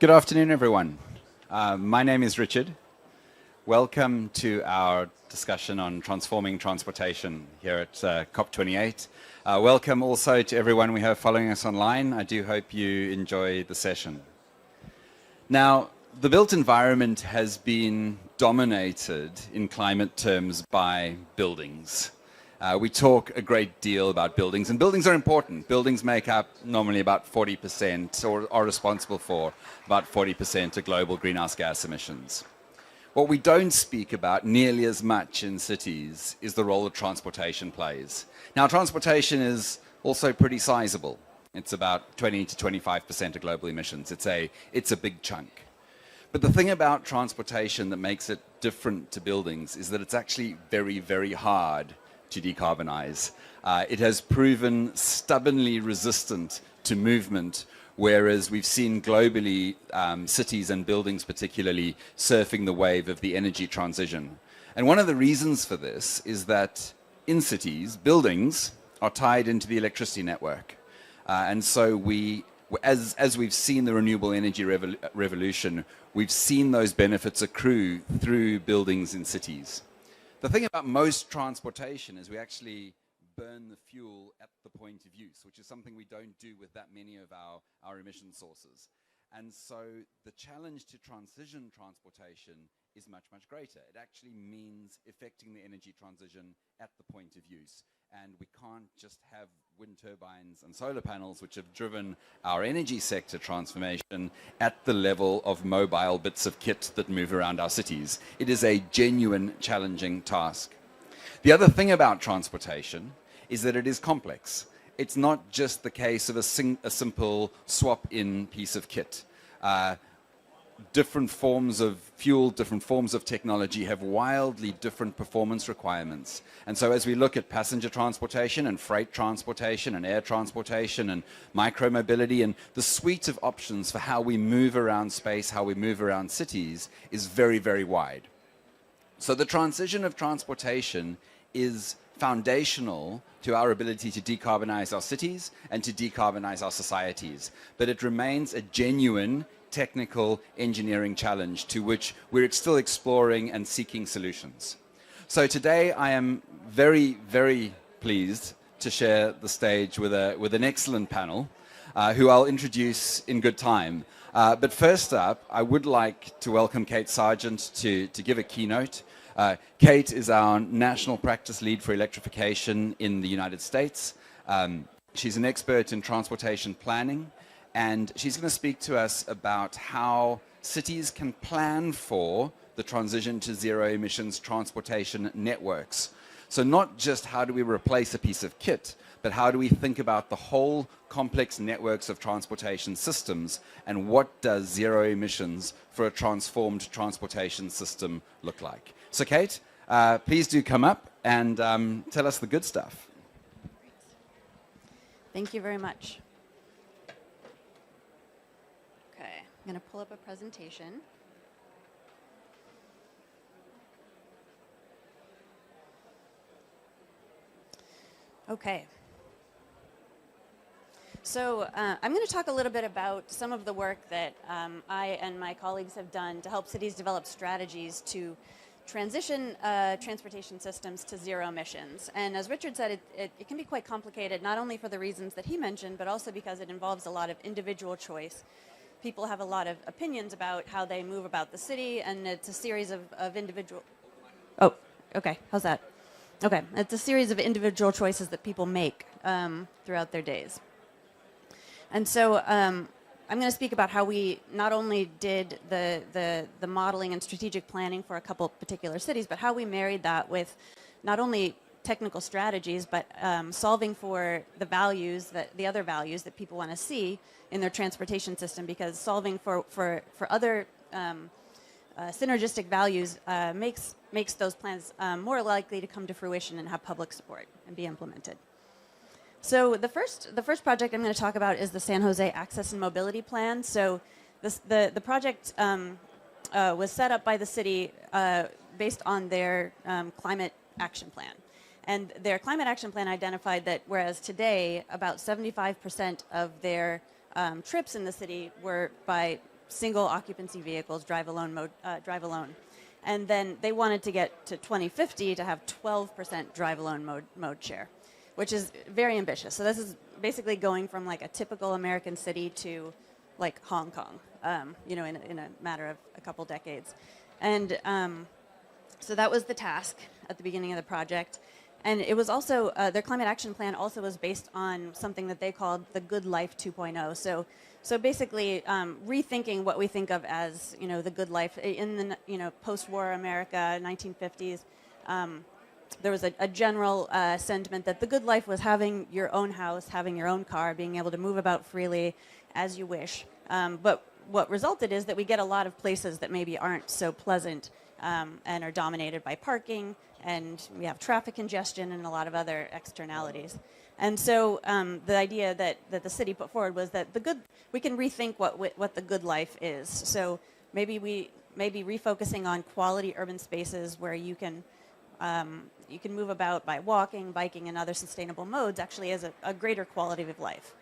Good afternoon, everyone. My name is Richard. Welcome to our discussion on transforming transportation here at COP28. Welcome also to everyone we have following us online. I do hope you enjoy the session. Now, the built environment has been dominated in climate terms by buildings. We talk a great deal about buildings, and buildings are important. Buildings make up normally about 40% or are responsible for about 40% of global greenhouse gas emissions. What we don't speak about nearly as much in cities is the role that transportation plays. Now, transportation is also pretty sizable. It's about 20 to 25% of global emissions. It's a big chunk. But the thing about transportation that makes it different to buildings is that it's actually very, very hard to decarbonize. It has proven stubbornly resistant to movement, whereas we've seen globally cities and buildings particularly surfing the wave of the energy transition. And one of the reasons for this is that in cities, buildings are tied into the electricity network. And so as we've seen the renewable energy revolution, we've seen those benefits accrue through buildings in cities. The thing about most transportation is we actually burn the fuel at the point of use, which is something we don't do with that many of our emission sources. And so the challenge to transition transportation is much, much greater. It actually means effecting the energy transition at the point of use. And we can't just have wind turbines and solar panels, which have driven our energy sector transformation at the level of mobile bits of kit that move around our cities. It is a genuine, challenging task. The other thing about transportation is that it is complex. It's not just the case of a simple swap-in piece of kit. Different forms of fuel, different forms of technology have wildly different performance requirements. And so as we look at passenger transportation and freight transportation and air transportation and micromobility, and the suite of options for how we move around space, how we move around cities is very, very wide. So the transition of transportation is foundational to our ability to decarbonize our cities and to decarbonize our societies. But it remains a genuine technical engineering challenge to which we're still exploring and seeking solutions. So today I am very, very pleased to share the stage with an excellent panel who I'll introduce in good time. But first up, I would like to welcome Kate Sargent to give a keynote. Kate is our National Practice Lead for Electrification in the United States. She's an expert in transportation planning, and she's going to speak to us about how cities can plan for the transition to zero emissions transportation networks. So not just how do we replace a piece of kit, but how do we think about the whole complex networks of transportation systems, and what does zero emissions for a transformed transportation system look like? So Kate, please do come up and tell us the good stuff. Thank you very much. I'm going to pull up a presentation. Okay. So I'm going to talk a little bit about some of the work that I and my colleagues have done to help cities develop strategies to transition transportation systems to zero emissions. And as Richard said, it can be quite complicated, not only for the reasons that he mentioned, but also because it involves a lot of individual choice. People have a lot of opinions about how they move about the city, and it's a series of individual... Oh, okay, how's that? Okay, it's a series of individual choices that people make throughout their days. And so I'm going to speak about how we not only did the modeling and strategic planning for a couple particular cities, but how we married that with not only technical strategies, but solving for the other values that people want to see in their transportation system, because solving for other synergistic values makes those plans more likely to come to fruition and have public support and be implemented. So the first project I'm going to talk about is the San Jose Access and Mobility Plan. So the project was set up by the city based on their climate action plan. And their climate action plan identified that whereas today about 75% of their trips in the city were by single occupancy vehicles, drive alone. And then they wanted to get to 2050 to have 12% drive alone mode share, which is very ambitious. So this is basically going from like a typical American city to like Hong Kong, in a matter of a couple decades. And so that was the task at the beginning of the project. And it was also, their climate action plan also was based on something that they called the Good Life 2.0. So basically rethinking what we think of as, the good life. In the, post-war America, 1950s, there was a general sentiment that the good life was having your own house, having your own car, being able to move about freely as you wish. But what resulted is that we get a lot of places that maybe aren't so pleasant and are dominated by parking, and we have traffic congestion and a lot of other externalities. And so the idea that the city put forward was that we can rethink what the good life is. So maybe refocusing on quality urban spaces where you can move about by walking, biking, and other sustainable modes actually is a greater quality of life.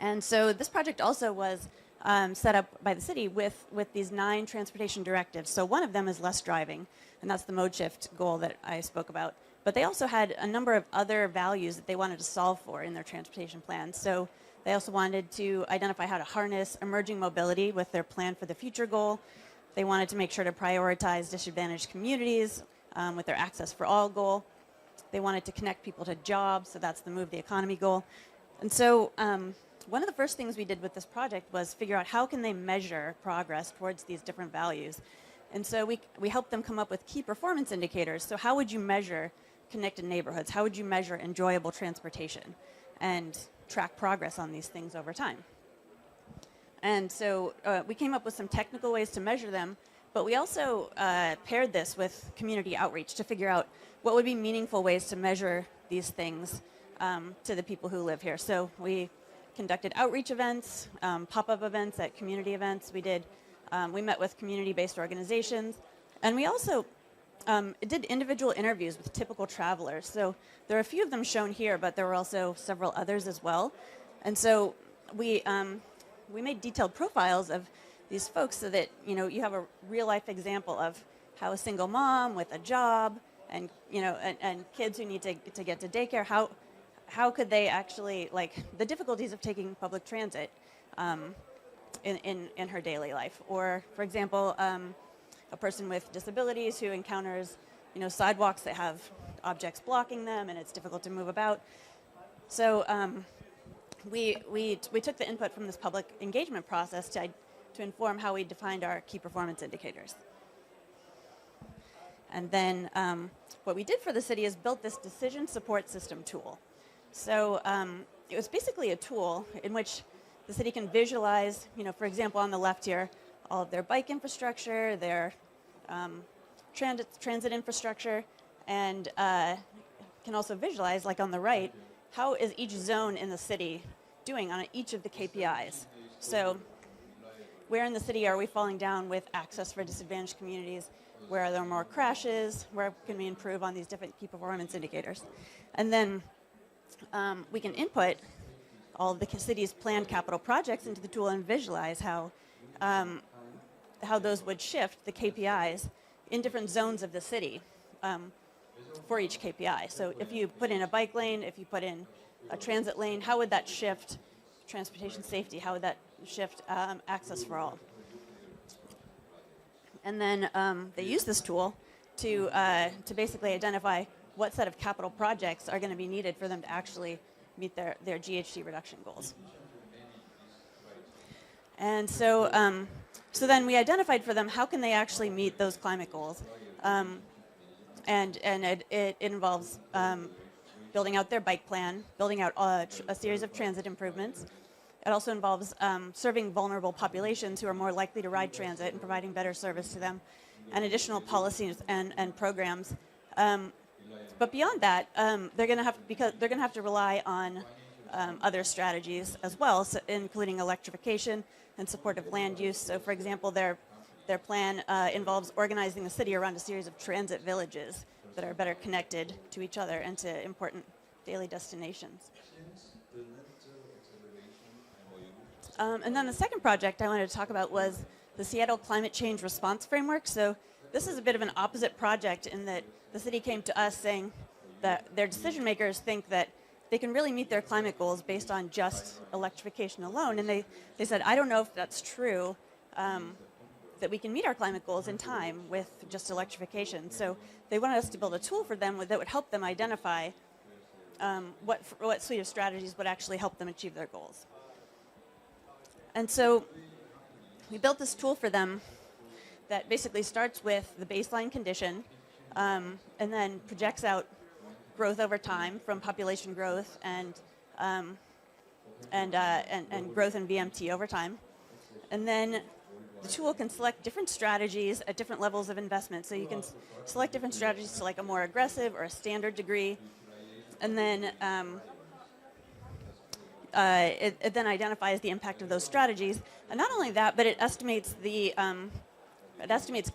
And so this project also was set up by the city with these 9 transportation directives. So one of them is less driving, and that's the mode shift goal that I spoke about. But they also had a number of other values that they wanted to solve for in their transportation plan. So they also wanted to identify how to harness emerging mobility with their plan for the future goal. They wanted to make sure to prioritize disadvantaged communities with their access for all goal. They wanted to connect people to jobs, so that's the move the economy goal. And so one of the first things we did with this project was figure out how can they measure progress towards these different values. And so we helped them come up with key performance indicators. So how would you measure connected neighborhoods? How would you measure enjoyable transportation and track progress on these things over time? And so we came up with some technical ways to measure them, but we also paired this with community outreach to figure out what would be meaningful ways to measure these things to the people who live here. So we conducted outreach events, pop-up events at community events. We met with community-based organizations, and we also did individual interviews with typical travelers. So there are a few of them shown here, but there were also several others as well. And so we made detailed profiles of these folks so that you have a real-life example of how a single mom with a job and and kids who need to get to daycare, how could they actually, like, the difficulties of taking public transit in her daily life. Or, for example, a person with disabilities who encounters, sidewalks that have objects blocking them and it's difficult to move about. So we took the input from this public engagement process to inform how we defined our key performance indicators. And then what we did for the city is built this decision support system tool. So it was basically a tool in which the city can visualize, for example, on the left here, all of their bike infrastructure, their transit infrastructure, and can also visualize, like on the right, how is each zone in the city doing on each of the KPIs. So where in the city are we falling down with access for disadvantaged communities? Where are there more crashes? Where can we improve on these different key performance indicators? And then we can input all of the city's planned capital projects into the tool and visualize how those would shift the KPIs in different zones of the city for each KPI. So if you put in a bike lane, if you put in a transit lane, how would that shift transportation safety? How would that shift access for all? And then they use this tool to basically identify what set of capital projects are going to be needed for them to actually meet their GHG reduction goals. And so then we identified for them how can they actually meet those climate goals. And it involves building out their bike plan, building out a series of transit improvements. It also involves serving vulnerable populations who are more likely to ride transit and providing better service to them, and additional policies and programs. But beyond that, they're going to have to rely on other strategies as well, so including electrification and supportive land use. So, for example, their plan involves organizing the city around a series of transit villages that are better connected to each other and to important daily destinations. And then the second project I wanted to talk about was the Seattle Climate Change Response Framework. So this is a bit of an opposite project in that the city came to us saying that their decision makers think that they can really meet their climate goals based on just electrification alone. And they said, I don't know if that's true, that we can meet our climate goals in time with just electrification. So they wanted us to build a tool for them that would help them identify what suite of strategies would actually help them achieve their goals. And so we built this tool for them that basically starts with the baseline condition and then projects out growth over time from population growth and growth in VMT over time. And then the tool can select different strategies at different levels of investment. So you can select different strategies to like a more aggressive or a standard degree. And then it then identifies the impact of those strategies. And not only that, but it estimates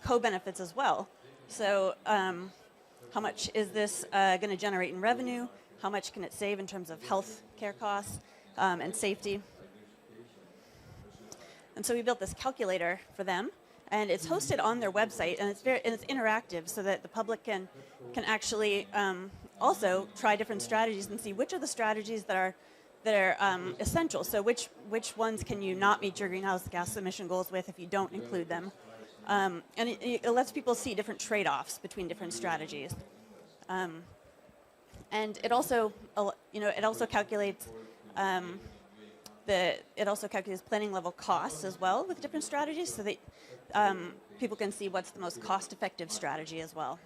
co-benefits as well. So how much is this going to generate in revenue? How much can it save in terms of health care costs and safety? And so we built this calculator for them, and it's hosted on their website, and it's interactive so that the public can actually also try different strategies and see which are the strategies that are essential. So which ones can you not meet your greenhouse gas emission goals with if you don't include them? And it lets people see different trade-offs between different strategies. And it also calculates planning level costs as well with different strategies, so that people can see what's the most cost-effective strategy as well.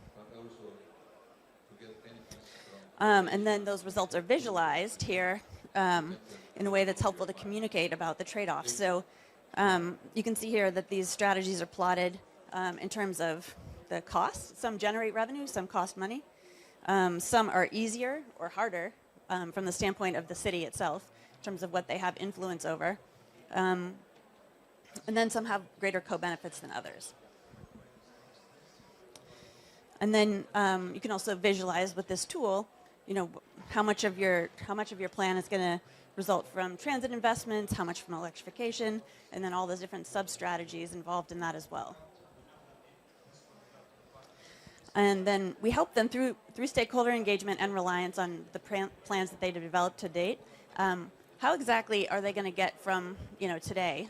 And then those results are visualized here in a way that's helpful to communicate about the trade-offs. So you can see here that these strategies are plotted in terms of the costs. Some generate revenue, some cost money. Some are easier or harder from the standpoint of the city itself in terms of what they have influence over. And then some have greater co-benefits than others. And then you can also visualize with this tool, how much of your plan is going to result from transit investments, how much from electrification, and then all those different sub-strategies involved in that as well. And then we help them through stakeholder engagement and reliance on the plans that they've developed to date. How exactly are they going to get from today,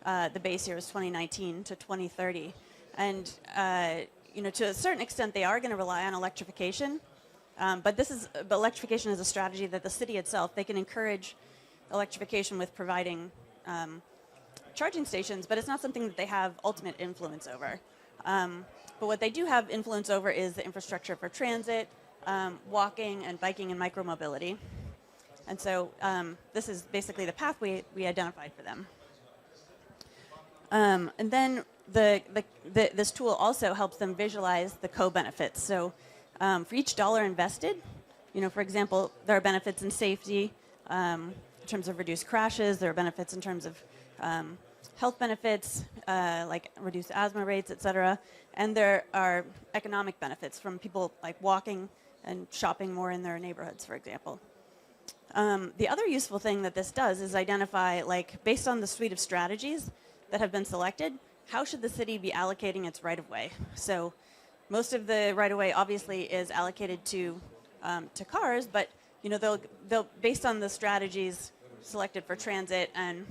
the base year is 2019, to 2030? And to a certain extent, they are going to rely on electrification. But electrification is a strategy that the city itself, they can encourage electrification with providing charging stations, but it's not something that they have ultimate influence over. But what they do have influence over is the infrastructure for transit, walking and biking and micromobility. And so this is basically the path we identified for them. And then this tool also helps them visualize the co-benefits. So for each dollar invested, for example, there are benefits in safety in terms of reduced crashes. There are benefits in terms of health benefits, like reduced asthma rates, et cetera. And there are economic benefits from people like walking and shopping more in their neighborhoods, for example. The other useful thing that this does is identify, based on the suite of strategies that have been selected, how should the city be allocating its right-of-way? So most of the right-of-way obviously is allocated to cars, but they'll based on the strategies selected for transit and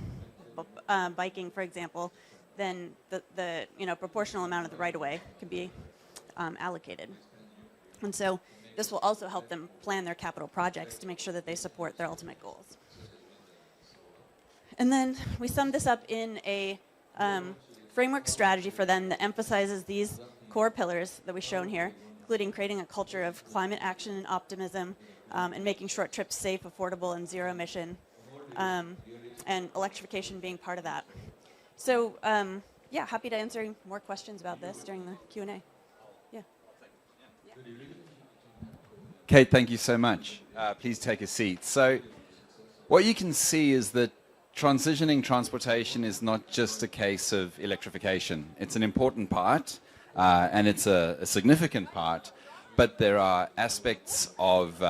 biking, for example, then the proportional amount of the right-of-way can be allocated. And so this will also help them plan their capital projects to make sure that they support their ultimate goals. And then we sum this up in a framework strategy for them that emphasizes these core pillars that we've shown here, including creating a culture of climate action and optimism, and making short trips safe, affordable, and zero emission, and electrification being part of that. So yeah, happy to answer more questions about this during the Q&A. Yeah. Kate, thank you so much. Please take a seat. So what you can see is that transitioning transportation is not just a case of electrification. It's an important part, and it's a significant part, but there are aspects of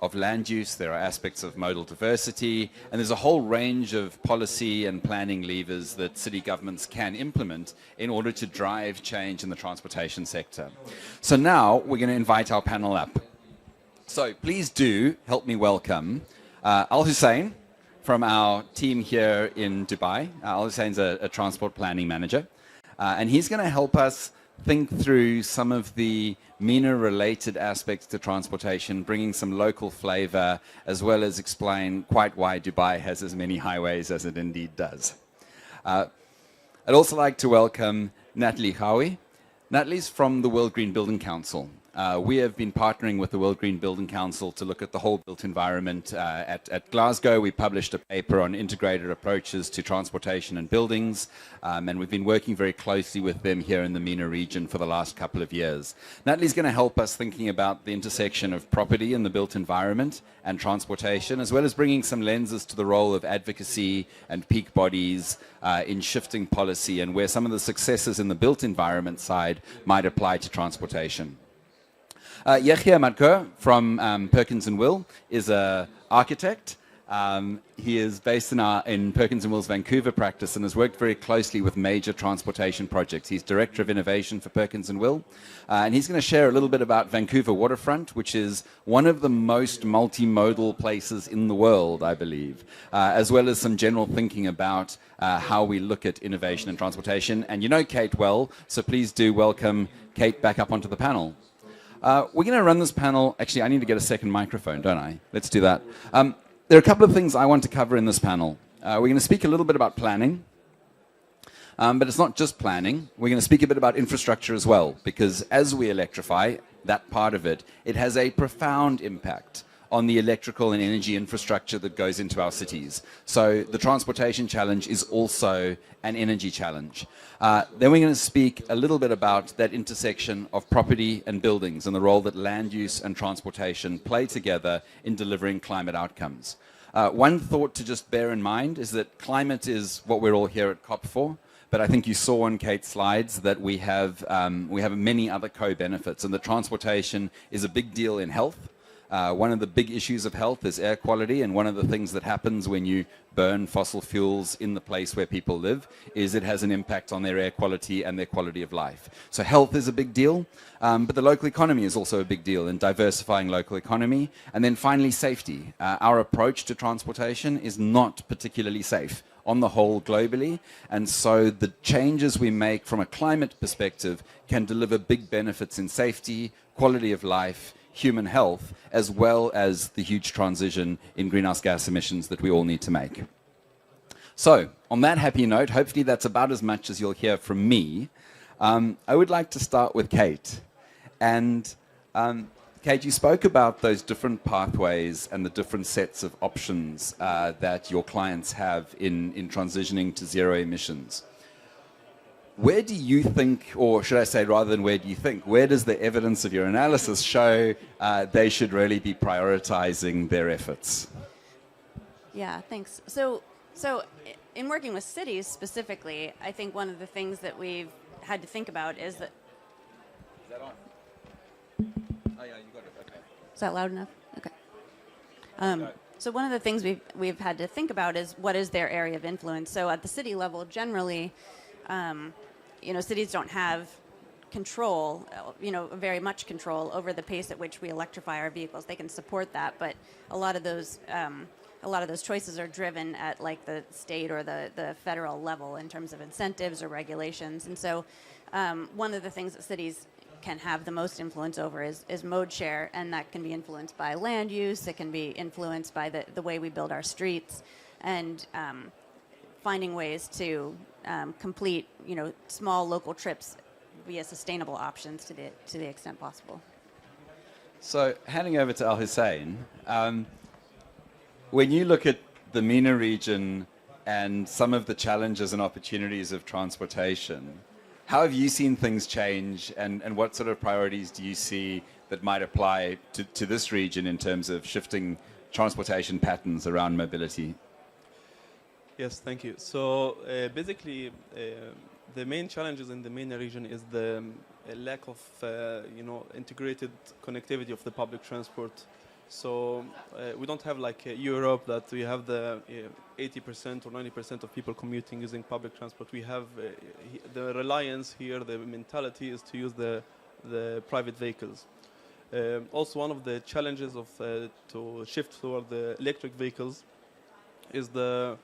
of land use, there are aspects of modal diversity, and there's a whole range of policy and planning levers that city governments can implement in order to drive change in the transportation sector. So now we're going to invite our panel up. So please do help me welcome Al-Handasah from our team here in Dubai. Al-Handasah's a transport planning manager, and he's going to help us think through some of the MENA-related aspects to transportation, bringing some local flavor, as well as explain quite why Dubai has as many highways as it indeed does. I'd also like to welcome Natalie Howie. Natalie's from the World Green Building Council. We have been partnering with the World Green Building Council to look at the whole built environment. At Glasgow, we published a paper on integrated approaches to transportation and buildings, and we've been working very closely with them here in the MENA region for the last couple of years. Natalie's going to help us thinking about the intersection of property in the built environment and transportation, as well as bringing some lenses to the role of advocacy and peak bodies in shifting policy and where some of the successes in the built environment side might apply to transportation. Yahya Madkur from Perkins & Will is an architect. He is based in Perkins & Will's Vancouver practice and has worked very closely with major transportation projects. He's Director of Innovation for Perkins & Will. And he's going to share a little bit about Vancouver Waterfront, which is one of the most multimodal places in the world, I believe, as well as some general thinking about how we look at innovation and transportation. And you know Kate well, so please do welcome Kate back up onto the panel. We're going to run this panel. Actually, I need to get a second microphone, don't I? Let's do that. There are a couple of things I want to cover in this panel. We're going to speak a little bit about planning, but it's not just planning. We're going to speak a bit about infrastructure as well, because as we electrify, that part of it, it has a profound impact on the electrical and energy infrastructure that goes into our cities. So the transportation challenge is also an energy challenge. Then we're going to speak a little bit about that intersection of property and buildings and the role that land use and transportation play together in delivering climate outcomes. One thought to just bear in mind is that climate is what we're all here at COP for. But I think you saw on Kate's slides that we have many other co-benefits, and the transportation is a big deal in health. One of the big issues of health is air quality, and one of the things that happens when you burn fossil fuels in the place where people live is it has an impact on their air quality and their quality of life. So health is a big deal, but the local economy is also a big deal in diversifying local economy. And then finally, safety. Our approach to transportation is not particularly safe on the whole globally, and so the changes we make from a climate perspective can deliver big benefits in safety, quality of life, human health, as well as the huge transition in greenhouse gas emissions that we all need to make. So, on that happy note, hopefully that's about as much as you'll hear from me. I would like to start with Kate. And Kate, you spoke about those different pathways and the different sets of options that your clients have in transitioning to zero emissions. Where do you think, or should I say rather than where do you think, where does the evidence of your analysis show they should really be prioritizing their efforts? Yeah, thanks. So in working with cities specifically, I think one of the things that we've had to think about is that... Is that on? Oh yeah, you got it, okay. Is that loud enough? Okay. So one of the things we've had to think about is what is their area of influence. So at the city level, generally, cities don't have control, very much control over the pace at which we electrify our vehicles. They can support that, but a lot of those choices are driven at like the state or the federal level in terms of incentives or regulations. And so one of the things that cities can have the most influence over is mode share, and that can be influenced by land use. It can be influenced by the way we build our streets, and finding ways to complete, small local trips via sustainable options to the extent possible. So, handing over to Al-Handasah, when you look at the MENA region and some of the challenges and opportunities of transportation, how have you seen things change, and what sort of priorities do you see that might apply to this region in terms of shifting transportation patterns around mobility? Yes, thank you. So basically, the main challenges in the MENA region is the lack of integrated connectivity of the public transport So we don't have like Europe that we have the 80% or 90% of people commuting using public transport. We have the reliance here, the mentality is to use the private vehicles. Also, one of the challenges of to shift toward the electric vehicles is the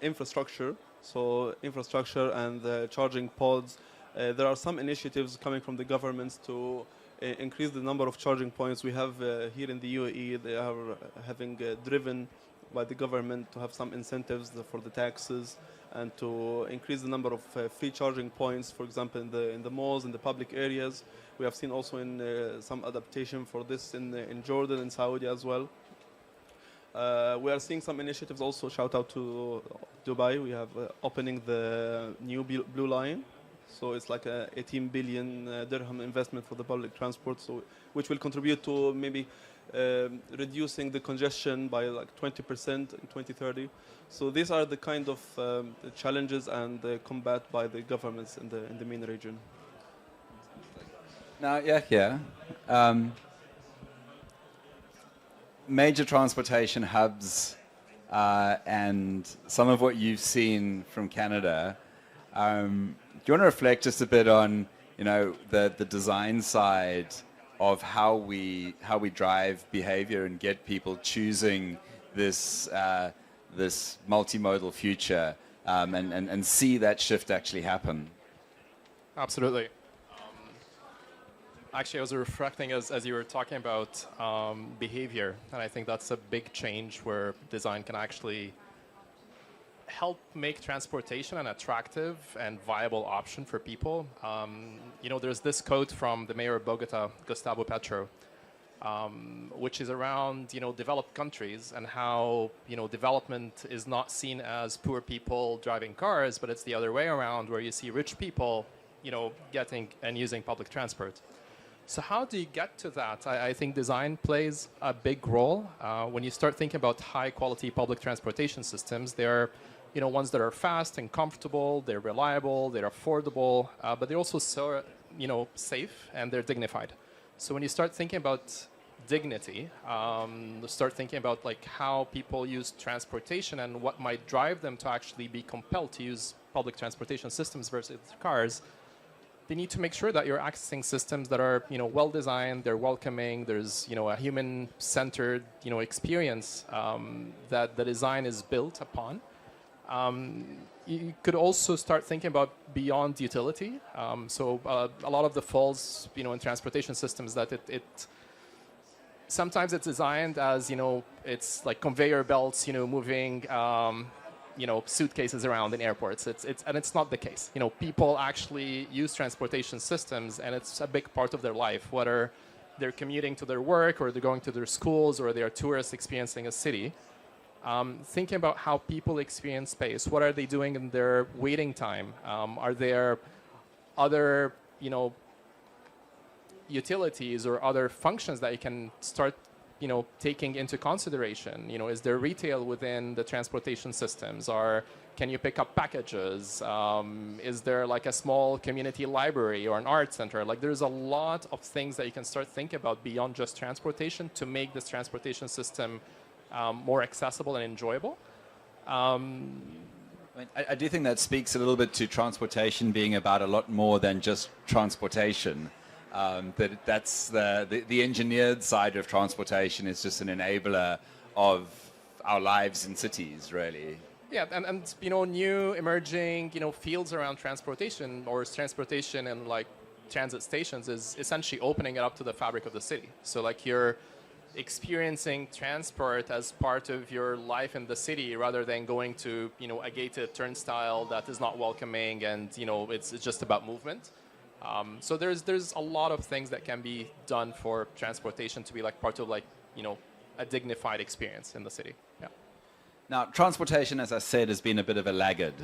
infrastructure. So infrastructure and the charging pods. There are some initiatives coming from the governments to increase the number of charging points. We have here in the UAE, they are having driven by the government to have some incentives for the taxes and to increase the number of free charging points, for example, in the malls, in the public areas. We have seen also in some adaptation for this in Jordan and Saudi as well. We are seeing some initiatives also. Shout out to Dubai. We have opening the new blue line. So it's like a 18 billion dirham investment for the public transport, so which will contribute to maybe reducing the congestion by like 20% in 2030. So these are the kind of the challenges and the combat by the governments in the MENA region. Now, yeah. Major transportation hubs and some of what you've seen from Canada. Do you want to reflect just a bit on, the design side of how we drive behavior and get people choosing this this multimodal future and see that shift actually happen? Absolutely. Actually, I was reflecting as you were talking about behavior, and I think that's a big change where design can actually help make transportation an attractive and viable option for people. There's this quote from the mayor of Bogota, Gustavo Petro, which is around, developed countries and how, development is not seen as poor people driving cars, but it's the other way around where you see rich people, getting and using public transport. So how do you get to that? I think design plays a big role. When you start thinking about high quality public transportation systems, they're ones that are fast and comfortable, they're reliable, they're affordable, but they're also so, safe and they're dignified. So when you start thinking about dignity, start thinking about like how people use transportation and what might drive them to actually be compelled to use public transportation systems versus cars, they need to make sure that you're accessing systems that are, well designed, they're welcoming, there's, a human-centered, experience that the design is built upon. You could also start thinking about beyond utility. So a lot of the faults, in transportation systems that it sometimes it's designed as, it's like conveyor belts, moving, suitcases around in airports. And it's not the case. People actually use transportation systems, and it's a big part of their life, whether they're commuting to their work or they're going to their schools or they're tourists experiencing a city. Thinking about how people experience space. What are they doing in their waiting time? Are there other, utilities or other functions that you can start, taking into consideration? Is there retail within the transportation systems? Or can you pick up packages? Is there like a small community library or an art center? Like there's a lot of things that you can start thinking about beyond just transportation to make this transportation system more accessible and enjoyable. I do think that speaks a little bit to transportation being about a lot more than just transportation. That's the engineered side of transportation is just an enabler of our lives in cities, really. Yeah, and new emerging fields around transportation or transportation and like transit stations is essentially opening it up to the fabric of the city. So like you're experiencing transport as part of your life in the city rather than going to a gated turnstile that is not welcoming and it's just about movement. So there's a lot of things that can be done for transportation to be like part of like a dignified experience in the city. Yeah. Now, transportation, as I said, has been a bit of a laggard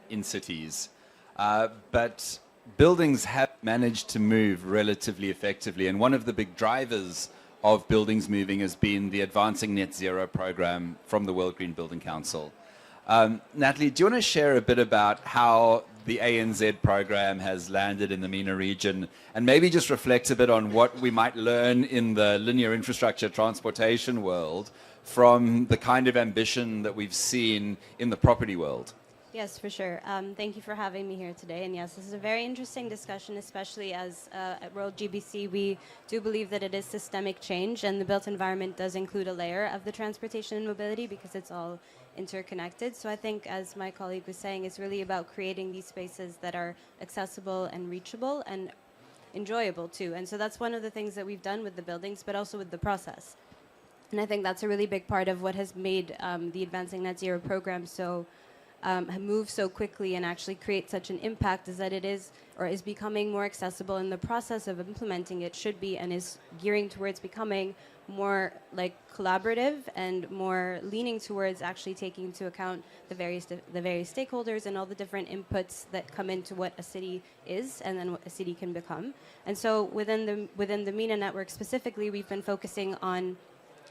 in cities, but buildings have managed to move relatively effectively, and one of the big drivers of buildings moving has been the Advancing Net Zero program from the World Green Building Council. Natalie, do you want to share a bit about how the ANZ program has landed in the MENA region, and maybe just reflect a bit on what we might learn in the linear infrastructure transportation world from the kind of ambition that we've seen in the property world. Yes, for sure. Thank you for having me here today. And yes, this is a very interesting discussion, especially as at World GBC, we do believe that it is systemic change, and the built environment does include a layer of the transportation and mobility because it's all interconnected. So I think, as my colleague was saying, it's really about creating these spaces that are accessible and reachable and enjoyable too. And so that's one of the things that we've done with the buildings, but also with the process. And I think that's a really big part of what has made the Advancing Net Zero program move so quickly and actually create such an impact, is that it is or is becoming more accessible, and the process of implementing it should be and is gearing towards becoming more like collaborative and more leaning towards actually taking into account the various stakeholders and all the different inputs that come into what a city is and then what a city can become. And so within the MENA network specifically, we've been focusing on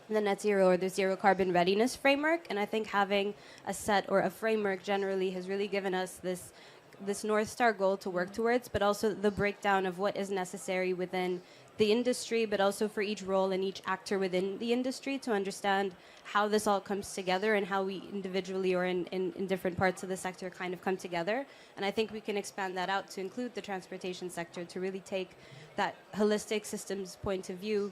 the net zero or the zero carbon readiness framework, and I think having a set or a framework generally has really given us this North Star goal to work towards, but also the breakdown of what is necessary within the industry, but also for each role and each actor within the industry to understand how this all comes together and how we individually or in different parts of the sector kind of come together. And I think we can expand that out to include the transportation sector to really take that holistic systems point of view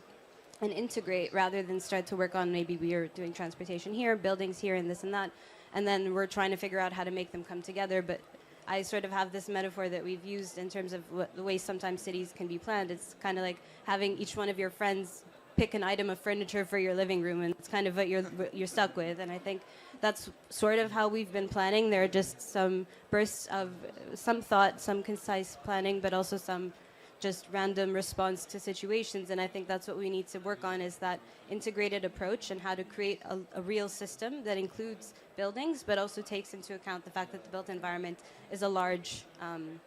and integrate, rather than start to work on maybe we are doing transportation here, buildings here, and this and that, and then we're trying to figure out how to make them come together. But I sort of have this metaphor that we've used in terms of the way sometimes cities can be planned. It's kind of like having each one of your friends pick an item of furniture for your living room, and it's kind of what you're stuck with. And I think that's sort of how we've been planning. There are just some bursts of some thought, some concise planning, but also some just random response to situations. And I think that's what we need to work on, is that integrated approach and how to create a real system that includes buildings, but also takes into account the fact that the built environment is a large and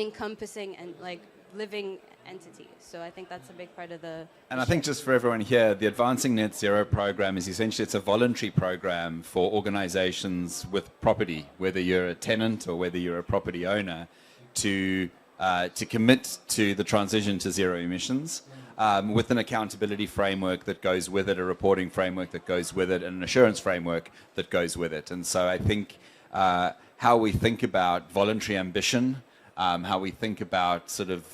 encompassing and like living entity. So I think that's a big part of the... And I think just for everyone here, the Advancing Net Zero program is essentially, it's a voluntary program for organizations with property, whether you're a tenant or whether you're a property owner, to commit to the transition to zero emissions with an accountability framework that goes with it, a reporting framework that goes with it, and an assurance framework that goes with it. And so I think how we think about voluntary ambition, how we think about sort of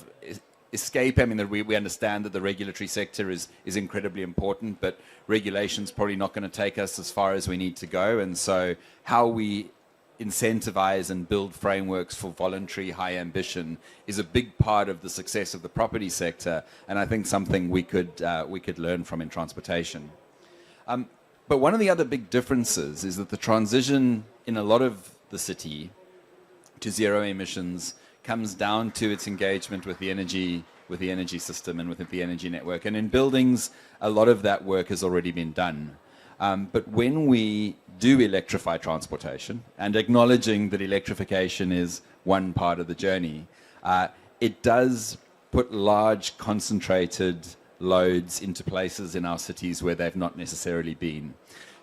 escape, I mean, we understand that the regulatory sector is incredibly important, but regulation's probably not going to take us as far as we need to go. And so how we incentivize and build frameworks for voluntary high ambition is a big part of the success of the property sector, and I think something we could learn from in transportation. But one of the other big differences is that the transition in a lot of the city to zero emissions comes down to its engagement with the energy system and with the energy network. And in buildings, a lot of that work has already been done. But when we do electrify transportation, and acknowledging that electrification is one part of the journey, it does put large concentrated loads into places in our cities where they've not necessarily been.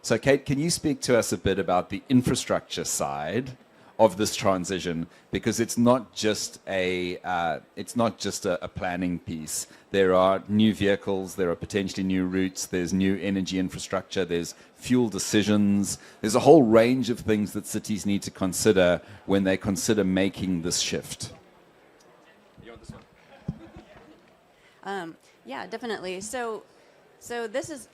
So Kate, can you speak to us a bit about the infrastructure side of this transition, because it's not just a planning piece. There are new vehicles, there are potentially new routes, there's new energy infrastructure, there's fuel decisions, there's a whole range of things that cities need to consider when they consider making this shift. Yeah, definitely. So this is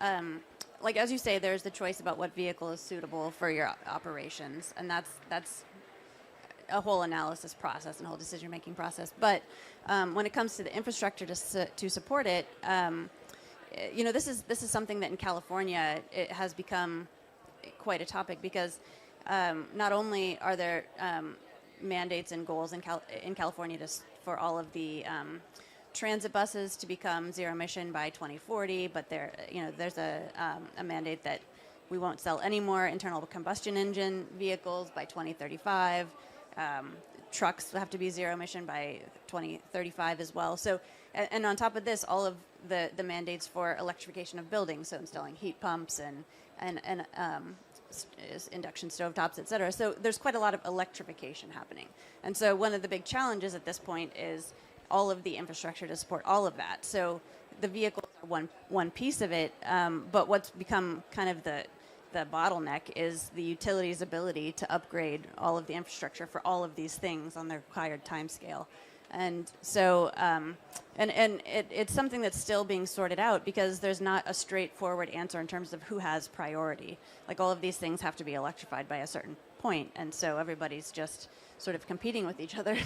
like, as you say, there's the choice about what vehicle is suitable for your operations, and that's a whole analysis process and a whole decision-making process. But when it comes to the infrastructure to support it, this is something that in California it has become quite a topic, because not only are there mandates and goals in California for all of the transit buses to become zero emission by 2040, but there's a mandate that we won't sell any more internal combustion engine vehicles by 2035. Trucks have to be zero emission by 2035 as well. So, and on top of this, all of the mandates for electrification of buildings, so installing heat pumps and induction stovetops, et cetera. So there's quite a lot of electrification happening. And so one of the big challenges at this point is all of the infrastructure to support all of that. So the vehicles are one piece of it, but what's become kind of the bottleneck is the utility's ability to upgrade all of the infrastructure for all of these things on the required timescale. And so, it's something that's still being sorted out because there's not a straightforward answer in terms of who has priority. Like all of these things have to be electrified by a certain point, and so everybody's just sort of competing with each other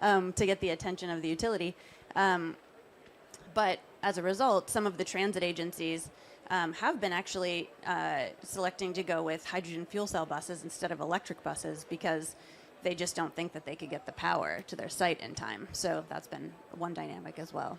to get the attention of the utility. But as a result, some of the transit agencies have been actually selecting to go with hydrogen fuel cell buses instead of electric buses because they just don't think that they could get the power to their site in time. So that's been one dynamic as well.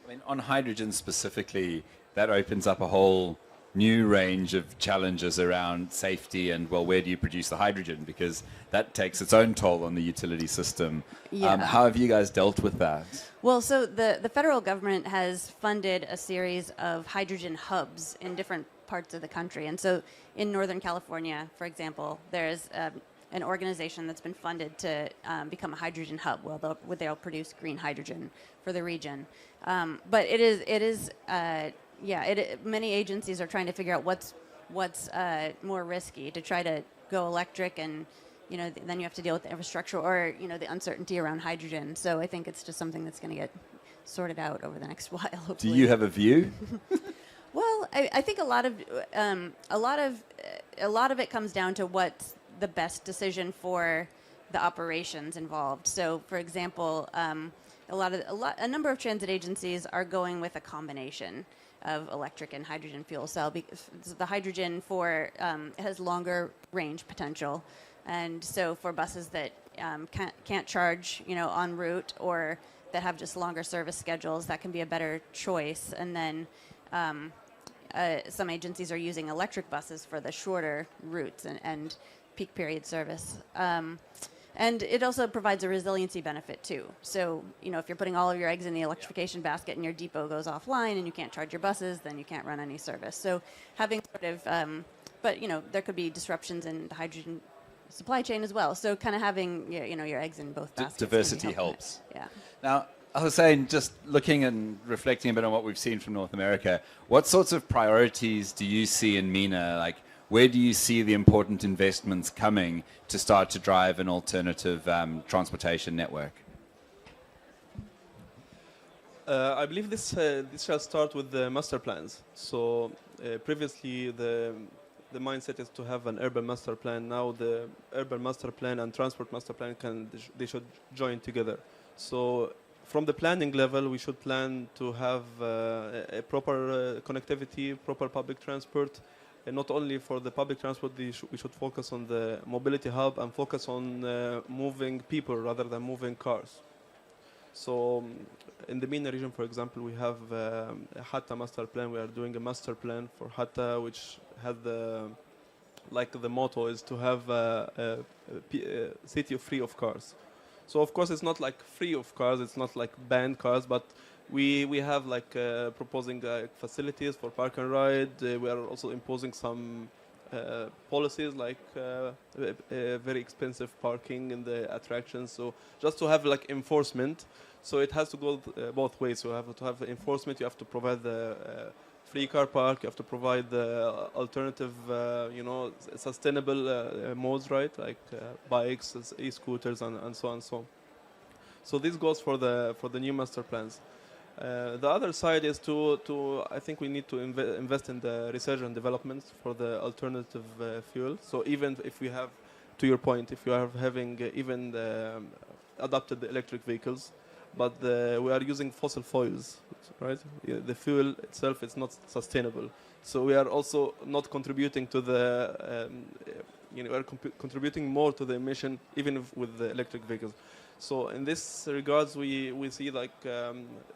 I mean, on hydrogen specifically, that opens up a whole new range of challenges around safety and, well, where do you produce the hydrogen? Because that takes its own toll on the utility system. Yeah. How have you guys dealt with that? Well, so the federal government has funded a series of hydrogen hubs in different parts of the country. And so in Northern California, for example, there's an organization that's been funded to become a hydrogen hub. Well, they'll produce green hydrogen for the region. But many agencies are trying to figure out what's more risky, to try to go electric, and then you have to deal with the infrastructure or the uncertainty around hydrogen. So I think it's just something that's going to get sorted out over the next while. Hopefully. Do you have a view? Well, I think a lot of it comes down to what's the best decision for the operations involved. So, for example, a number of transit agencies are going with a combination of electric and hydrogen fuel cell. Because the hydrogen it has longer range potential, and so for buses that can't charge en route or that have just longer service schedules, that can be a better choice. And then some agencies are using electric buses for the shorter routes and peak period service. And it also provides a resiliency benefit too. So, if you're putting all of your eggs in the electrification basket and your depot goes offline and you can't charge your buses, then you can't run any service. So having sort of, but there could be disruptions in the hydrogen supply chain as well. So kind of having, your eggs in both baskets. Diversity helps. Yeah. Now, I was saying, just looking and reflecting a bit on what we've seen from North America, what sorts of priorities do you see in MENA? Like, where do you see the important investments coming to start to drive an alternative transportation network? I believe this shall start with the master plans. So previously the mindset is to have an urban master plan. Now the urban master plan and transport master plan they should join together. So from the planning level, we should plan to have a proper connectivity, proper public transport. And not only for the public transport, we should focus on the mobility hub and focus on moving people rather than moving cars. So in the MENA region, for example, we have a Hatta master plan. We are doing a master plan for Hatta, which has the motto is to have a city free of cars. So of course it's not like free of cars, it's not like banned cars, but we have proposing facilities for park and ride. We are also imposing some policies like very expensive parking in the attractions. So just to have enforcement. So it has to go both ways. You have to have enforcement. You have to provide the free car park. You have to provide the alternative, sustainable modes, right? Like bikes, e-scooters, and so on and so on. So this goes for the new master plans. The other side is I think we need to invest in the research and development for the alternative fuel. So even if we have, to your point, if you are having even adopted the electric vehicles, but we are using fossil fuels, right? The fuel itself is not sustainable. So we are also not contributing to the, we are contributing more to the emission even with the electric vehicles. So in this regards, we see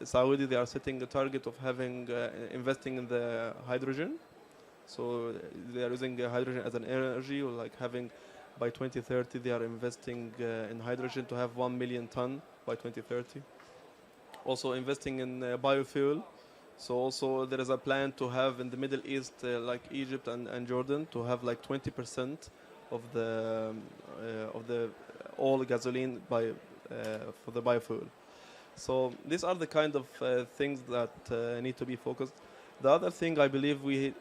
Saudi, they are setting a target of having investing in the hydrogen. So they are using hydrogen as an energy, or having by 2030 they are investing in hydrogen to have 1 million ton by 2030. Also investing in biofuel. So also there is a plan to have in the Middle East, like Egypt and Jordan, to have like 20% of the all gasoline for the biofuel. So these are the kind of things that need to be focused. The other thing I believe we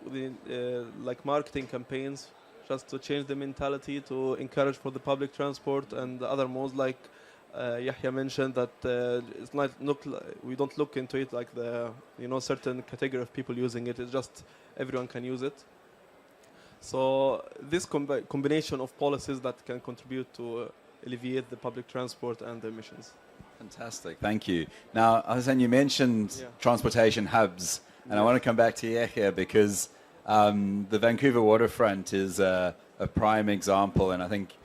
like marketing campaigns, just to change the mentality, to encourage for the public transport and the other modes, like Yahya mentioned, that it's not we don't look into it like the certain category of people using it. It's just everyone can use it. So this combination of policies that can contribute to alleviate the public transport and the emissions. Fantastic, thank you. Now, Hassan, you mentioned transportation hubs, and I want to come back to Yahya because the Vancouver waterfront is a prime example, and I think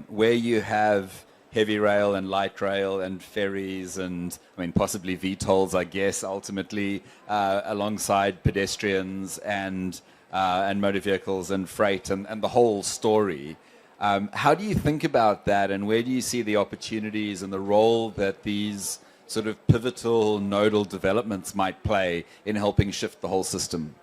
where you have heavy rail and light rail and ferries and, I mean, possibly VTOLs, I guess, ultimately, alongside pedestrians and motor vehicles and freight and the whole story. How do you think about that, and where do you see the opportunities and the role that these sort of pivotal nodal developments might play in helping shift the whole system?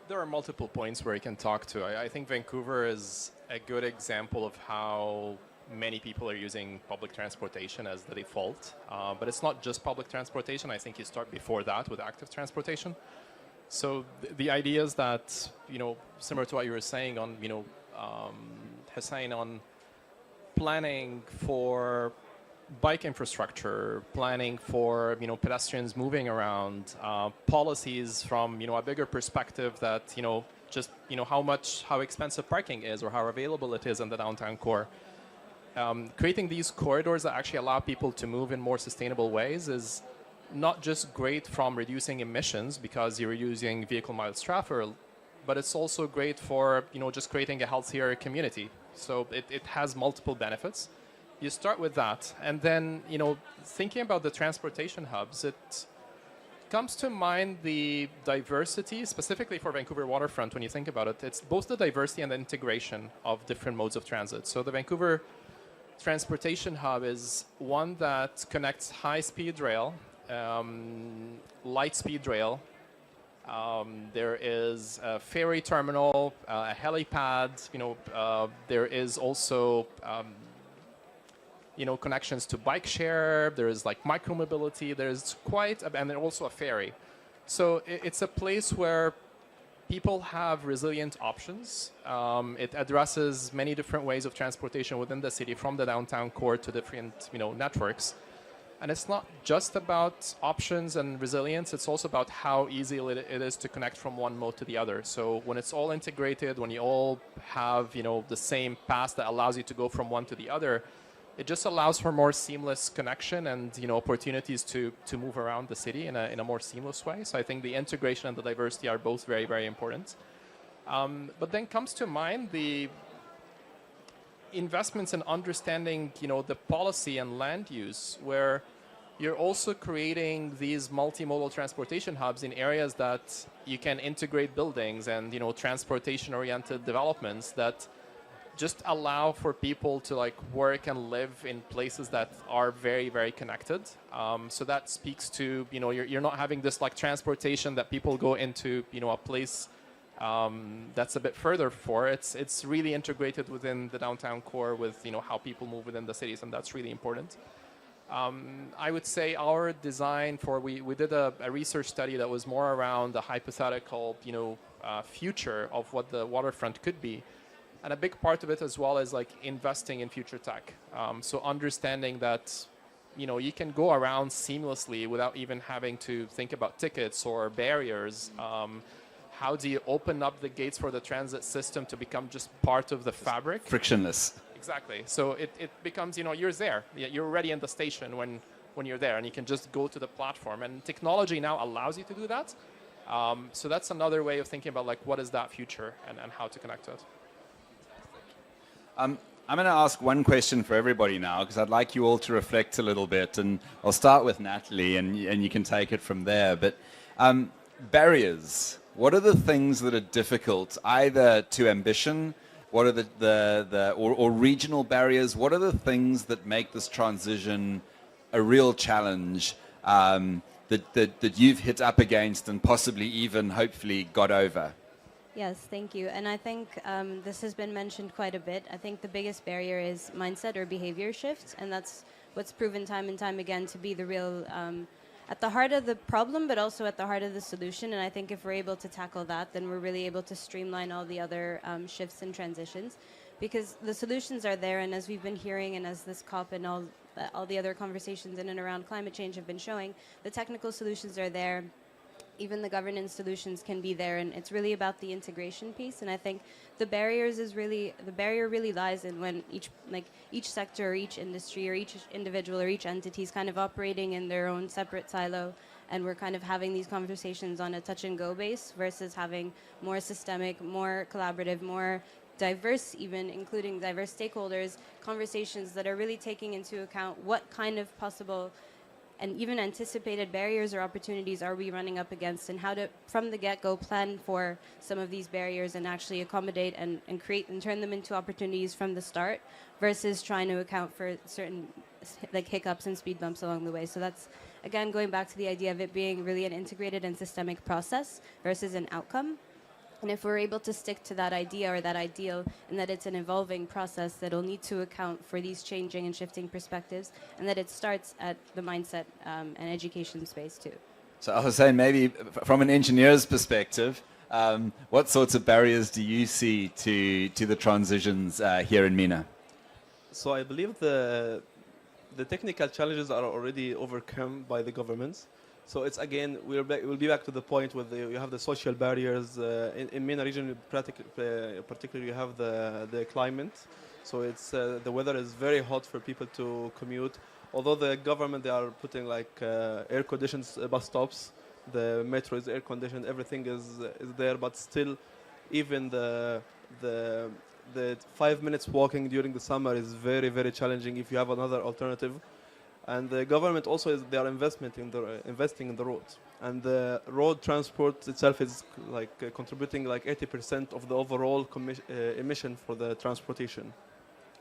There are multiple points where you can talk to. I think Vancouver is a good example of how many people are using public transportation as the default. But it's not just public transportation. I think you start before that with active transportation. So the idea is that, similar to what you were saying on, Hussein, on planning for bike infrastructure, planning for, pedestrians moving around, policies from, a bigger perspective that, just, how expensive parking is or how available it is in the downtown core. Creating these corridors that actually allow people to move in more sustainable ways is not just great from reducing emissions because you're using vehicle miles traveled, but it's also great for, just creating a healthier community. So it has multiple benefits. You start with that, and then, thinking about the transportation hubs, it comes to mind the diversity, specifically for Vancouver waterfront. When you think about it, it's both the diversity and the integration of different modes of transit. So the Vancouver transportation hub is one that connects high-speed rail, light speed rail. There is a ferry terminal, a helipad. There is also connections to bike share. There is like micromobility. There's and then also a ferry. So it's a place where people have resilient options. It addresses many different ways of transportation within the city, from the downtown core to different networks. And it's not just about options and resilience, it's also about how easy it is to connect from one mode to the other. So when it's all integrated, when you all have, the same path that allows you to go from one to the other, it just allows for more seamless connection and, opportunities to move around the city in a more seamless way. So I think the integration and the diversity are both very, very important. But then comes to mind the investments in understanding, the policy and land use, where you're also creating these multimodal transportation hubs in areas that you can integrate buildings and, transportation-oriented developments that just allow for people to work and live in places that are very, very connected. So that speaks to, you're not having this transportation that people go into, a place that's a bit further for. It's really integrated within the downtown core with how people move within the cities, and that's really important. I would say our design we did a research study that was more around the hypothetical future of what the waterfront could be, and a big part of it as well is investing in future tech. So understanding that you can go around seamlessly without even having to think about tickets or barriers. How do you open up the gates for the transit system to become just part of the fabric? Frictionless. Exactly. So it becomes, you're there. You're already in the station when you're there, and you can just go to the platform. And technology now allows you to do that. So that's another way of thinking about what is that future and how to connect it. I'm going to ask one question for everybody now, because I'd like you all to reflect a little bit. And I'll start with Natalie, and you can take it from there. But barriers. What are the things that are difficult, either to ambition, what are or regional barriers? What are the things that make this transition a real challenge? that you've hit up against and possibly even hopefully got over? Yes, thank you. And I think this has been mentioned quite a bit. I think the biggest barrier is mindset or behavior shifts, and that's what's proven time and time again to be the real at the heart of the problem, but also at the heart of the solution. And I think if we're able to tackle that, then we're really able to streamline all the other shifts and transitions, because the solutions are there. And as we've been hearing, and as this COP and all the other conversations in and around climate change have been showing, the technical solutions are there. Even the governance solutions can be there, and it's really about the integration piece. And I think the barrier really lies in when each sector or each industry or each individual or each entity is kind of operating in their own separate silo, and we're kind of having these conversations on a touch and go base versus having more systemic, more collaborative, more diverse, even including diverse stakeholders, conversations that are really taking into account what kind of possible and even anticipated barriers or opportunities are we running up against, and how to, from the get-go, plan for some of these barriers and actually accommodate and create and turn them into opportunities from the start, versus trying to account for certain hiccups and speed bumps along the way. So that's, again, going back to the idea of it being really an integrated and systemic process versus an outcome. And if we're able to stick to that idea or that ideal, and that it's an evolving process that'll need to account for these changing and shifting perspectives, and that it starts at the mindset and education space too. So Al-Handasah, maybe from an engineer's perspective, what sorts of barriers do you see to the transitions here in MENA? So I believe the technical challenges are already overcome by the governments. So it's again, we'll be back to the point where you have the social barriers. In MENA region, particularly, you have the climate. So it's the weather is very hot for people to commute. Although the government, they are putting air-conditioned bus stops, the metro is air-conditioned, everything is there. But still, even the 5 minutes walking during the summer is very, very challenging if you have another alternative. And the government also they are investing in the roads, and the road transport itself is contributing 80% of the overall emission for the transportation.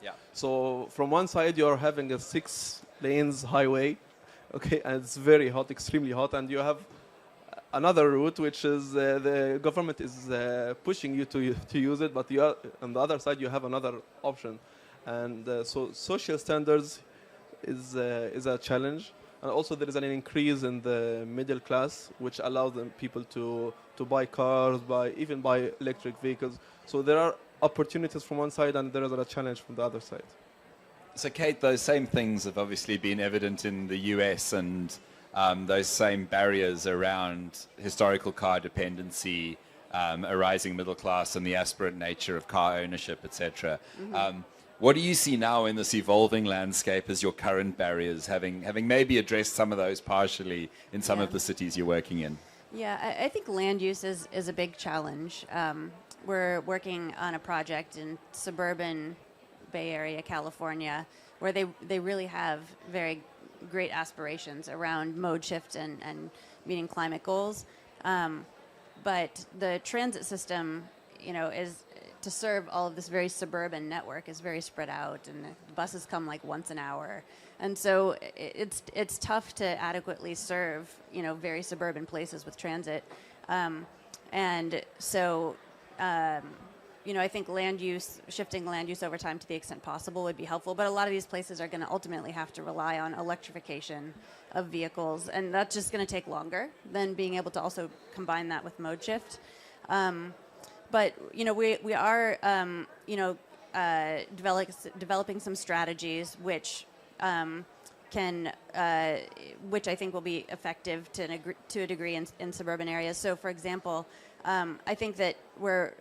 Yeah. So from one side you are having a 6 lanes highway, okay, and it's very hot, extremely hot, and you have another route which is the government is pushing you to use it, but on the other side you have another option, and so social standards is a challenge, and also there is an increase in the middle class, which allows them people to buy cars, even buy electric vehicles. So there are opportunities from one side, and there is a challenge from the other side. So Kate, those same things have obviously been evident in the US, and those same barriers around historical car dependency, a rising middle class, and the aspirant nature of car ownership, etc. Mm-hmm. What do you see now in this evolving landscape as your current barriers, having maybe addressed some of those partially in some of the cities you're working in? Yeah, I think land use is a big challenge. We're working on a project in suburban Bay Area, California, where they really have very great aspirations around mode shift and meeting climate goals. But the transit system, is to serve all of this very suburban network is very spread out, and the buses come once an hour, and so it's tough to adequately serve very suburban places with transit, and so I think shifting land use over time to the extent possible would be helpful. But a lot of these places are going to ultimately have to rely on electrification of vehicles, and that's just going to take longer than being able to also combine that with mode shift. But we are developing some strategies which which I think will be effective to a degree in suburban areas. So, for example, I think that we're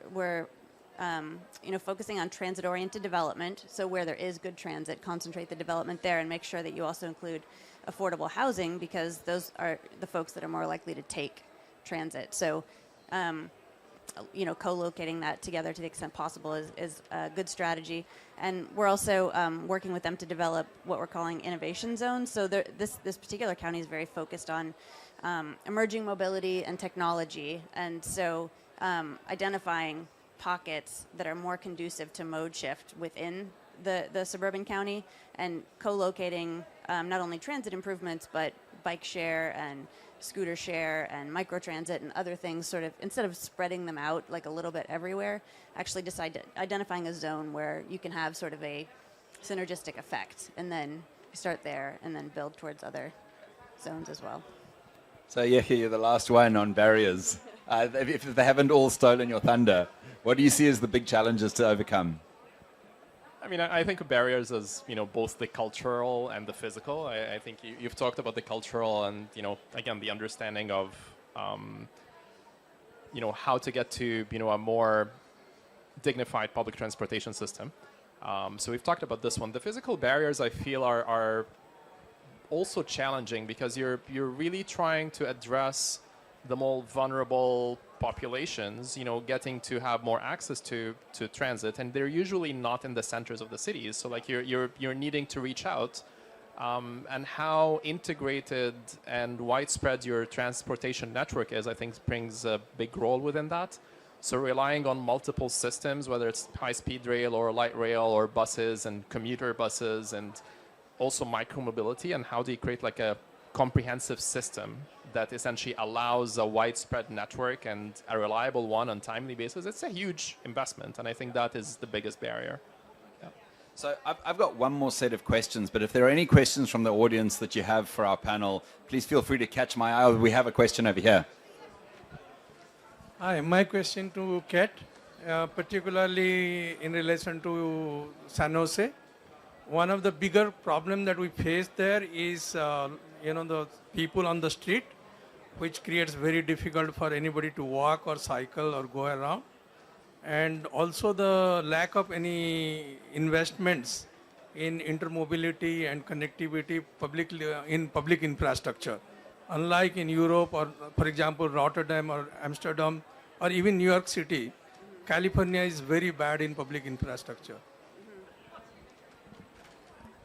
focusing on transit-oriented development. So where there is good transit, concentrate the development there, and make sure that you also include affordable housing, because those are the folks that are more likely to take transit. So co-locating that together to the extent possible is a good strategy. And we're also working with them to develop what we're calling innovation zones. So this particular county is very focused on emerging mobility and technology. And so identifying pockets that are more conducive to mode shift within the suburban county, and co-locating not only transit improvements, but bike share and scooter share and microtransit and other things, sort of instead of spreading them out like a little bit everywhere, actually identifying a zone where you can have sort of a synergistic effect, and then you start there and then build towards other zones as well. So yeah, you're the last one on barriers. If they haven't all stolen your thunder, what do you see as the big challenges to overcome? I mean, I think of barriers as, both the cultural and the physical. I think you've talked about the cultural and, again, the understanding of, how to get to, a more dignified public transportation system. So we've talked about this one. The physical barriers, I feel, are also challenging because you're really trying to address the more vulnerable populations, getting to have more access to transit, and they're usually not in the centers of the cities. So like you're needing to reach out, and how integrated and widespread your transportation network is, I think brings a big role within that. So relying on multiple systems, whether it's high-speed rail or light rail or buses and commuter buses, and also micromobility, and how do you create like a comprehensive system that essentially allows a widespread network and a reliable one on a timely basis. It's a huge investment, and I think that is the biggest barrier. Yeah. So I've got one more set of questions, but if there are any questions from the audience that you have for our panel, please feel free to catch my eye. We have a question over here. Hi, my question to Kat, particularly in relation to San Jose. One of the bigger problems that we face there is, the people on the street, which creates very difficult for anybody to walk or cycle or go around. And also the lack of any investments in intermobility and connectivity in public infrastructure. Unlike in Europe or, for example, Rotterdam or Amsterdam or even New York City, California is very bad in public infrastructure.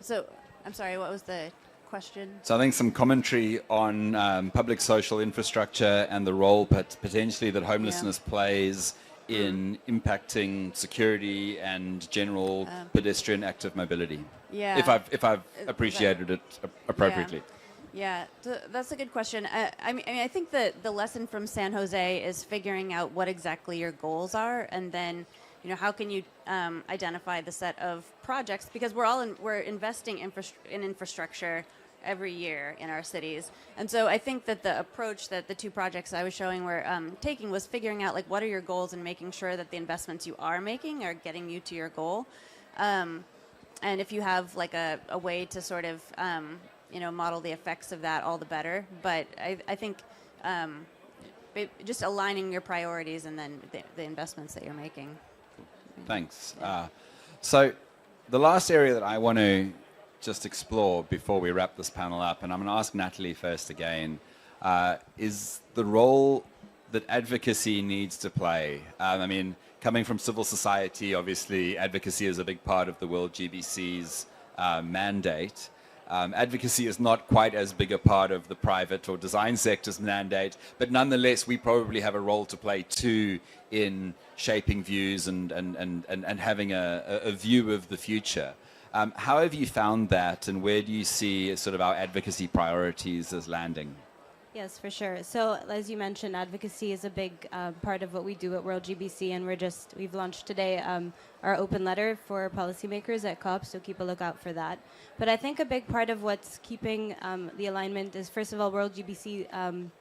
So, I'm sorry, what was the question? So I think some commentary on public social infrastructure and the role potentially that homelessness plays in impacting security and general pedestrian active mobility. Yeah. If I've appreciated it appropriately. Yeah, that's a good question. I mean, I think that the lesson from San Jose is figuring out what exactly your goals are, and then, how can you identify the set of projects, because we're investing in infrastructure every year in our cities. And so I think that the approach that the two projects I was showing were taking was figuring out, like, what are your goals and making sure that the investments you are making are getting you to your goal. And if you have, like, a way to sort of, model the effects of that, all the better. But I think just aligning your priorities and then the investments that you're making. Thanks. So the last area that I want to just explore before we wrap this panel up, and I'm going to ask Natalie first again, is the role that advocacy needs to play. I mean, coming from civil society, obviously advocacy is a big part of the World GBC's mandate. Advocacy is not quite as big a part of the private or design sector's mandate, but nonetheless, we probably have a role to play too in shaping views and having a view of the future. How have you found that, and where do you see sort of our advocacy priorities as landing? Yes, for sure. So, as you mentioned, advocacy is a big part of what we do at World GBC, and we've launched today our open letter for policymakers at COP, so keep a lookout for that. But I think a big part of what's keeping the alignment is, first of all, World GBC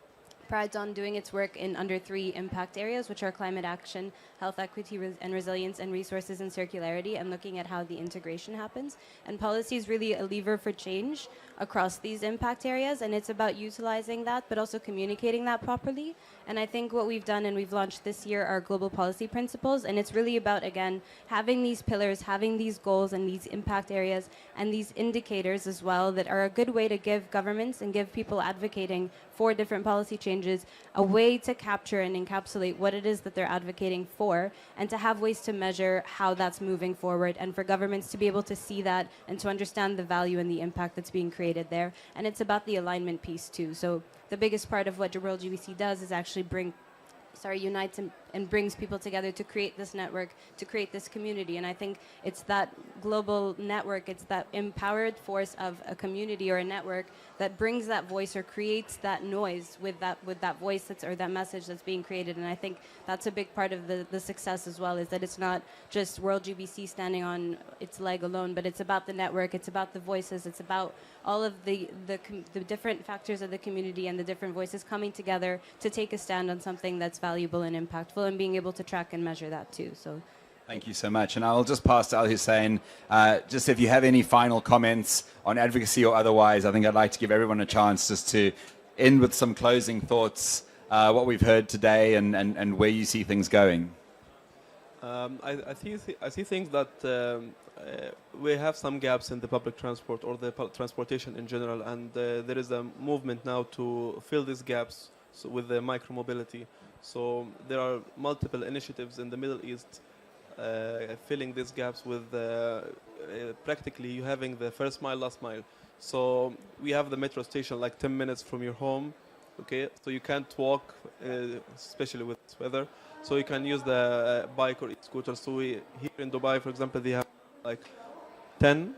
prides on doing its work in under 3 impact areas, which are climate action, health equity and resilience, and resources and circularity, and looking at how the integration happens. And policy is really a lever for change across these impact areas, and it's about utilizing that, but also communicating that properly. And I think what we've done, and we've launched this year, are global policy principles, and it's really about, again, having these pillars, having these goals and these impact areas, and these indicators as well that are a good way to give governments and give people advocating for different policy changes a way to capture and encapsulate what it is that they're advocating for, and to have ways to measure how that's moving forward, and for governments to be able to see that and to understand the value and the impact that's being created there. And it's about the alignment piece too. So the biggest part of what World GBC does is actually unites and brings people together to create this network, to create this community. And I think it's that global network, it's that empowered force of a community or a network that brings that voice or creates that noise with that voice that's, or that message that's being created. And I think that's a big part of the success as well, is that it's not just World GBC standing on its leg alone, but it's about the network, it's about the voices, it's about all of the different factors of the community and the different voices coming together to take a stand on something that's valuable and impactful, and being able to track and measure that too. So thank you so much. And I'll just pass to Al-Hussein. Just if you have any final comments on advocacy or otherwise, I think I'd like to give everyone a chance just to end with some closing thoughts, what we've heard today and where you see things going. I see things that we have some gaps in the public transport or the transportation in general, and there is a movement now to fill these gaps with the micromobility. So there are multiple initiatives in the Middle East filling these gaps with practically you having the first mile, last mile. So we have the metro station like 10 minutes from your home, okay? So you can't walk, especially with weather. So you can use the bike or scooter. So here in Dubai, for example, they have like 10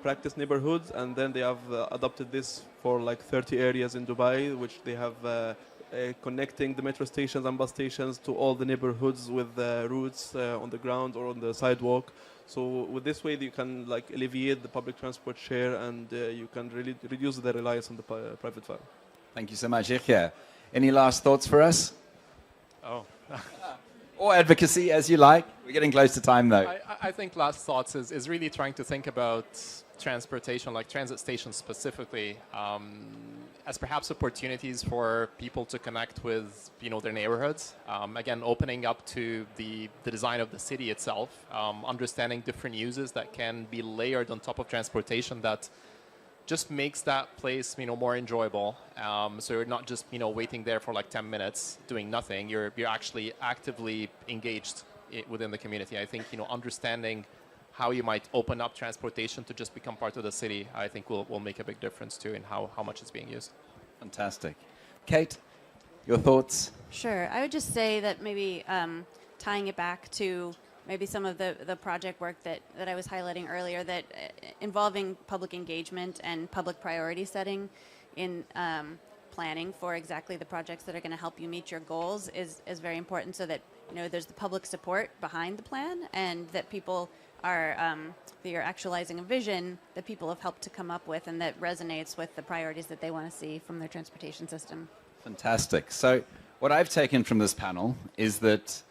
practice neighborhoods, and then they have adopted this for like 30 areas in Dubai, which they have connecting the metro stations and bus stations to all the neighborhoods with routes on the ground or on the sidewalk. So with this way, you can like alleviate the public transport share, and you can really reduce the reliance on the private car. Thank you so much. Yahya, any last thoughts for us? Oh. Or advocacy, as you like. We're getting close to time, though. I think last thoughts is really trying to think about transportation, like transit stations specifically, as perhaps opportunities for people to connect with, their neighborhoods. Again, opening up to the design of the city itself, understanding different uses that can be layered on top of transportation that just makes that place, more enjoyable. So you're not just, waiting there for like 10 minutes doing nothing. You're actually actively engaged within the community. I think, understanding how you might open up transportation to just become part of the city, I think will make a big difference too in how much it's being used. Fantastic. Kate, your thoughts? Sure. I would just say that maybe tying it back to maybe some of the project work that I was highlighting earlier, that involving public engagement and public priority setting in planning for exactly the projects that are going to help you meet your goals is very important, so that there's the public support behind the plan, and that people are that you're actualizing a vision that people have helped to come up with and that resonates with the priorities that they want to see from their transportation system. Fantastic. So what I've taken from this panel is that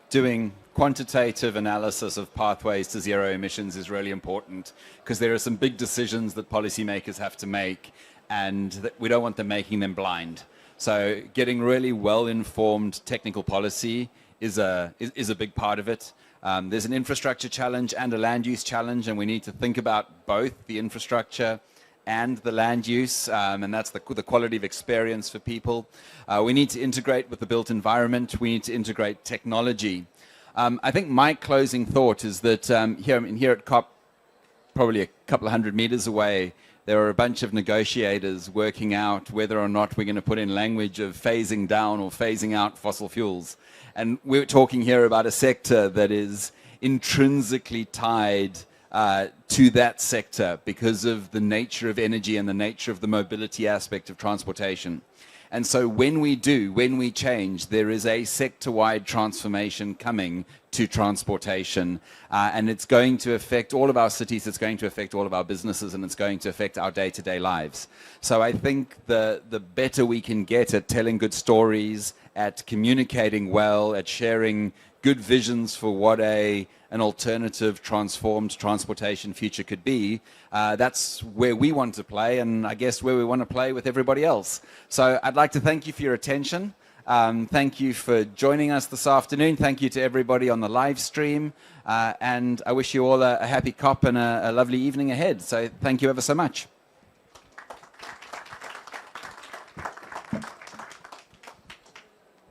doing quantitative analysis of pathways to zero emissions is really important, because there are some big decisions that policymakers have to make, and that we don't want them making them blind. So getting really well-informed technical policy is a big part of it. There's an infrastructure challenge and a land use challenge, and we need to think about both the infrastructure and the land use, and that's the quality of experience for people. We need to integrate with the built environment. We need to integrate technology. I think my closing thought is that here at COP, probably a couple of 100 meters away, there are a bunch of negotiators working out whether or not we're going to put in language of phasing down or phasing out fossil fuels. And we're talking here about a sector that is intrinsically tied to that sector because of the nature of energy and the nature of the mobility aspect of transportation. And so when we change, there is a sector-wide transformation coming to transportation, and it's going to affect all of our cities, it's going to affect all of our businesses, and it's going to affect our day-to-day lives. So I think the better we can get at telling good stories, at communicating well, at sharing good visions for what an alternative, transformed transportation future could be, that's where we want to play, and I guess where we want to play with everybody else. So I'd like to thank you for your attention. Thank you for joining us this afternoon. Thank you to everybody on the live stream. And I wish you all a happy COP and a lovely evening ahead. So thank you ever so much.